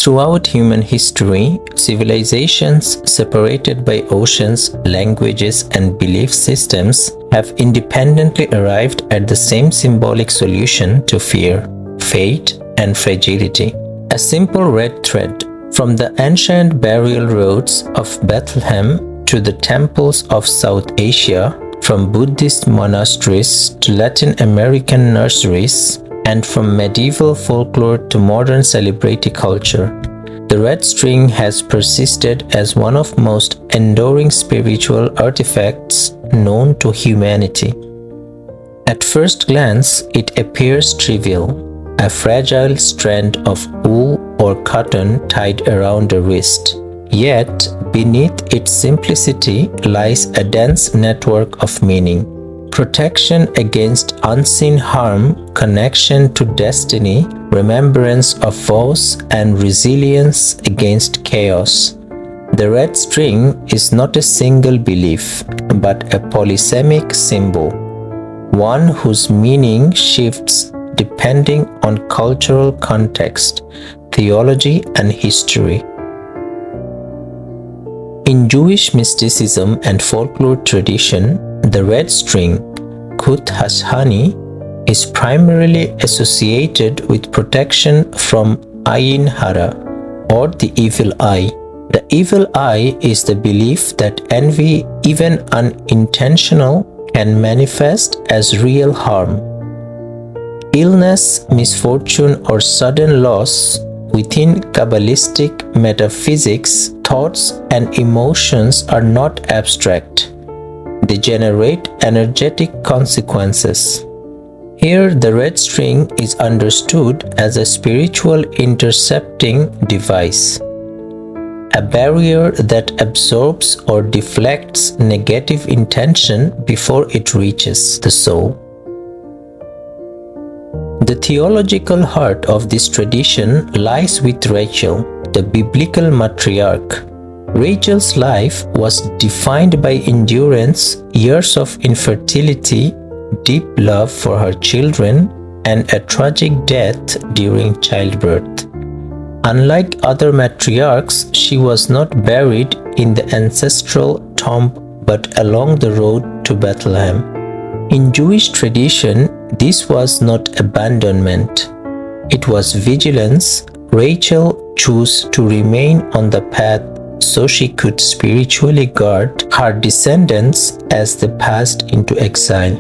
Throughout human history, civilizations separated by oceans, languages, and belief systems have independently arrived at the same symbolic solution to fear, fate, and fragility. A simple red thread from the ancient burial roads of Bethlehem to the temples of South Asia, from Buddhist monasteries to Latin American nurseries, and from medieval folklore to modern celebrity culture, the red string has persisted as one of most enduring spiritual artifacts known to humanity. At first glance, it appears trivial, a fragile strand of wool or cotton tied around a wrist. Yet, beneath its simplicity lies a dense network of meaning. Protection against unseen harm, connection to destiny, remembrance of vows, and resilience against chaos. The red string is not a single belief, but a polysemic symbol, one whose meaning shifts depending on cultural context, theology, and history. In Jewish mysticism and folklore tradition, the red string, Khut Hashani, is primarily associated with protection from Ayin Hara, or the evil eye. The evil eye is the belief that envy, even unintentional, can manifest as real harm. Illness, misfortune, or sudden loss. Within Kabbalistic metaphysics, thoughts and emotions are not abstract. They generate energetic consequences. Here, the red string is understood as a spiritual intercepting device, a barrier that absorbs or deflects negative intention before it reaches the soul. The theological heart of this tradition lies with Rachel, the biblical matriarch. Rachel's life was defined by endurance, years of infertility, deep love for her children, and a tragic death during childbirth. Unlike other matriarchs, she was not buried in the ancestral tomb but along the road to Bethlehem. In Jewish tradition, this was not abandonment. It was vigilance. Rachel chose to remain on the path so she could spiritually guard her descendants as they passed into exile.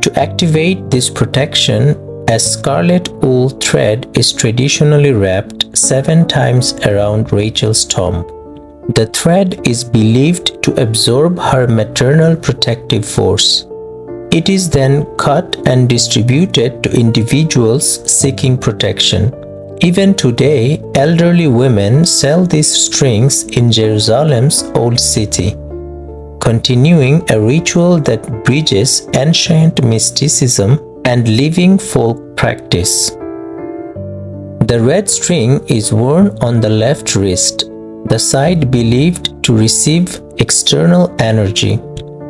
To activate this protection, a scarlet wool thread is traditionally wrapped 7 times around Rachel's tomb. The thread is believed to absorb her maternal protective force. It is then cut and distributed to individuals seeking protection. Even today, elderly women sell these strings in Jerusalem's Old City, continuing a ritual that bridges ancient mysticism and living folk practice. The red string is worn on the left wrist, the side believed to receive external energy.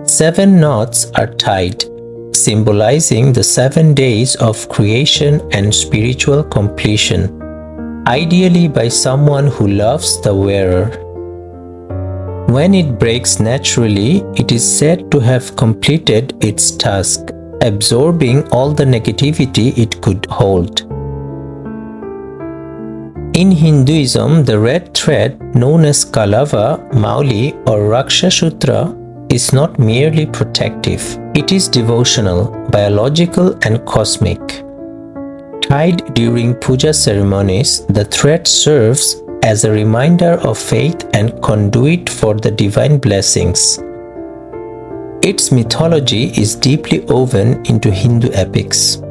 7 knots are tied, symbolizing the 7 days of creation and spiritual completion, ideally by someone who loves the wearer. When it breaks naturally, it is said to have completed its task, absorbing all the negativity it could hold. In Hinduism, the red thread, known as Kalava, Mauli, or Rakshasutra, is not merely protective. It is devotional, biological, and cosmic. Tied during puja ceremonies, the thread serves as a reminder of faith and conduit for the divine blessings. Its mythology is deeply woven into Hindu epics.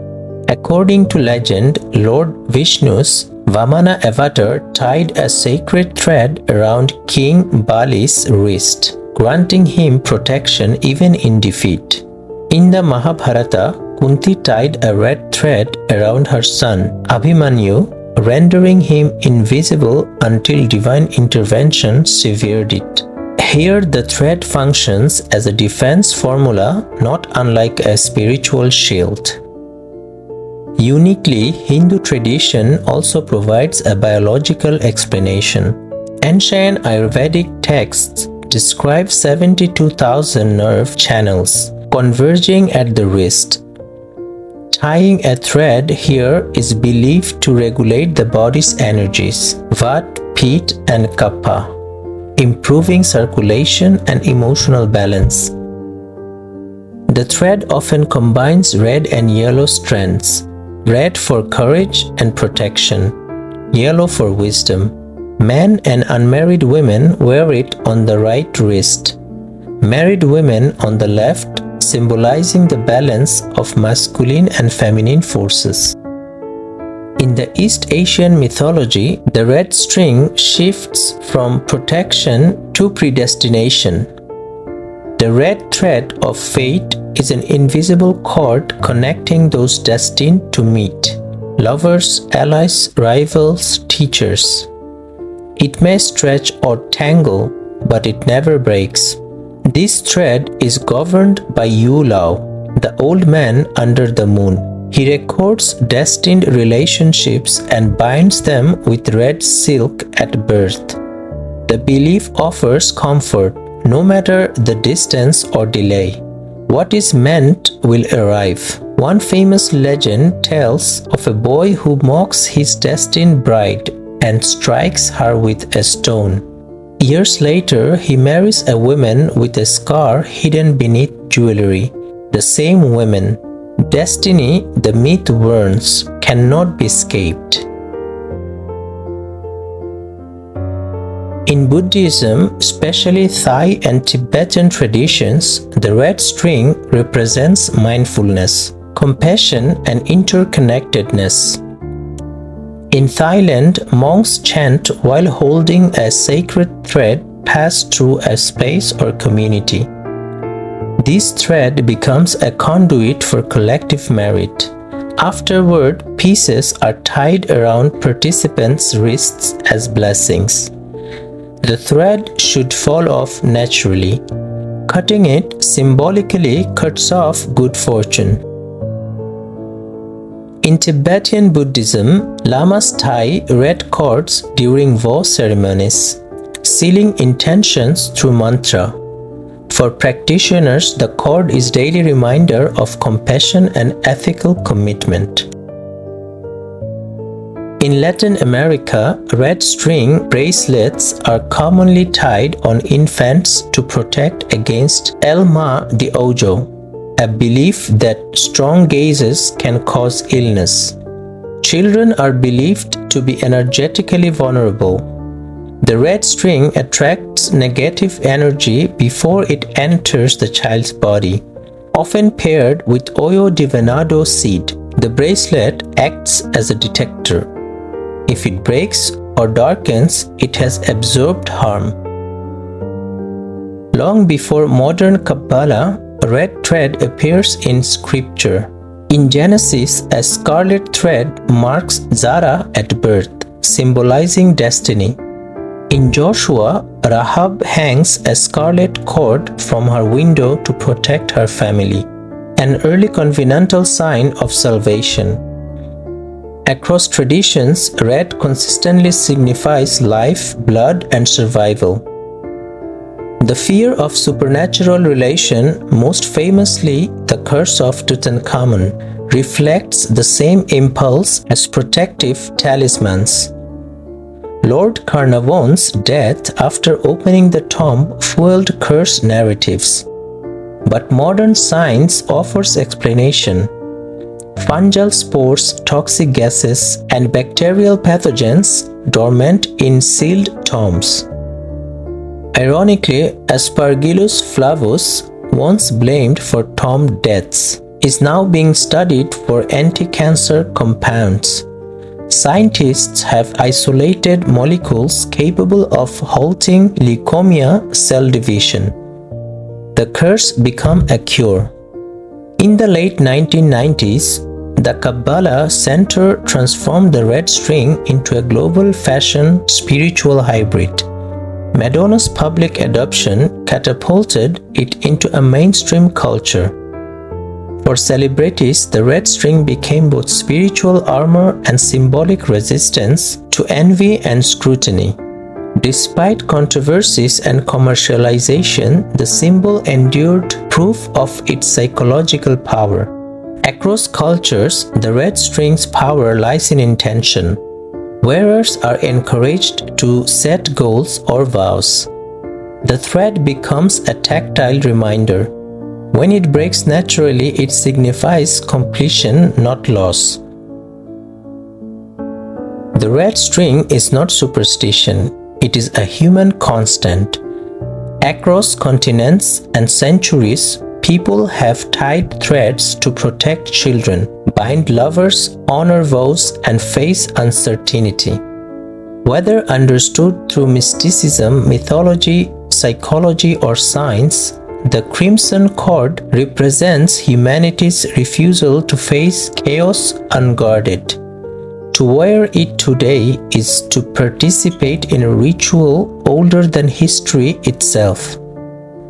According to legend, Lord Vishnu's Vamana avatar tied a sacred thread around King Bali's wrist, granting him protection even in defeat. In the Mahabharata, Kunti tied a red thread around her son Abhimanyu, rendering him invisible until divine intervention severed it. Here, the thread functions as a defense formula, not unlike a spiritual shield. Uniquely, Hindu tradition also provides a biological explanation. Ancient Ayurvedic texts describe 72,000 nerve channels converging at the wrist. Tying a thread here is believed to regulate the body's energies, Vat, Pit, and Kapha, improving circulation and emotional balance. The thread often combines red and yellow strands, red for courage and protection, yellow for wisdom. Men and unmarried women wear it on the right wrist, married women on the left, symbolizing the balance of masculine and feminine forces. In the East Asian mythology, the red string shifts from protection to predestination. The red thread of fate is an invisible cord connecting those destined to meet, lovers, allies, rivals, teachers. It may stretch or tangle, but it never breaks. This thread is governed by Yu Lao, the old man under the moon. He records destined relationships and binds them with red silk at birth. The belief offers comfort, no matter the distance or delay. What is meant will arrive. One famous legend tells of a boy who mocks his destined bride and strikes her with a stone. Years later, he marries a woman with a scar hidden beneath jewelry. The same woman. Destiny, the myth warns, cannot be escaped. In Buddhism, especially Thai and Tibetan traditions, the red string represents mindfulness, compassion, and interconnectedness. In Thailand, monks chant while holding a sacred thread passed through a space or community. This thread becomes a conduit for collective merit. Afterward, pieces are tied around participants' wrists as blessings. The thread should fall off naturally. Cutting it symbolically cuts off good fortune. In Tibetan Buddhism, lamas tie red cords during vow ceremonies, sealing intentions through mantra. For practitioners, the cord is a daily reminder of compassion and ethical commitment. In Latin America, red string bracelets are commonly tied on infants to protect against el ma de ojo, a belief that strong gazes can cause illness. Children are believed to be energetically vulnerable. The red string attracts negative energy before it enters the child's body. Often paired with Oyo de Venado seed, the bracelet acts as a detector. If it breaks or darkens, it has absorbed harm. Long before modern Kabbalah, a red thread appears in scripture. In Genesis, a scarlet thread marks Zara at birth, symbolizing destiny. In Joshua, Rahab hangs a scarlet cord from her window to protect her family, an early covenantal sign of salvation. Across traditions, red consistently signifies life, blood, and survival. The fear of supernatural relation, most famously the curse of Tutankhamun, reflects the same impulse as protective talismans. Lord Carnarvon's death after opening the tomb fueled curse narratives. But modern science offers explanation. Fungal spores, toxic gases, and bacterial pathogens dormant in sealed tombs. Ironically, Aspergillus flavus, once blamed for tomb deaths, is now being studied for anti-cancer compounds. Scientists have isolated molecules capable of halting leukemia cell division. The curse became a cure. In the late 1990s, the Kabbalah Center transformed the red string into a global fashion spiritual hybrid. Madonna's public adoption catapulted it into a mainstream culture. For celebrities, the red string became both spiritual armor and symbolic resistance to envy and scrutiny. Despite controversies and commercialization, the symbol endured, proof of its psychological power. Across cultures, the red string's power lies in intention. Wearers are encouraged to set goals or vows. The thread becomes a tactile reminder. When it breaks naturally, it signifies completion, not loss. The red string is not superstition. It is a human constant. Across continents and centuries, people have tied threads to protect children, bind lovers, honor vows, and face uncertainty. Whether understood through mysticism, mythology, psychology, or science, the crimson cord represents humanity's refusal to face chaos unguarded. To wear it today is to participate in a ritual older than history itself.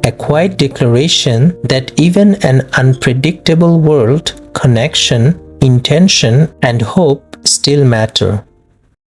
A quiet declaration that even an unpredictable world, connection, intention, and hope still matter.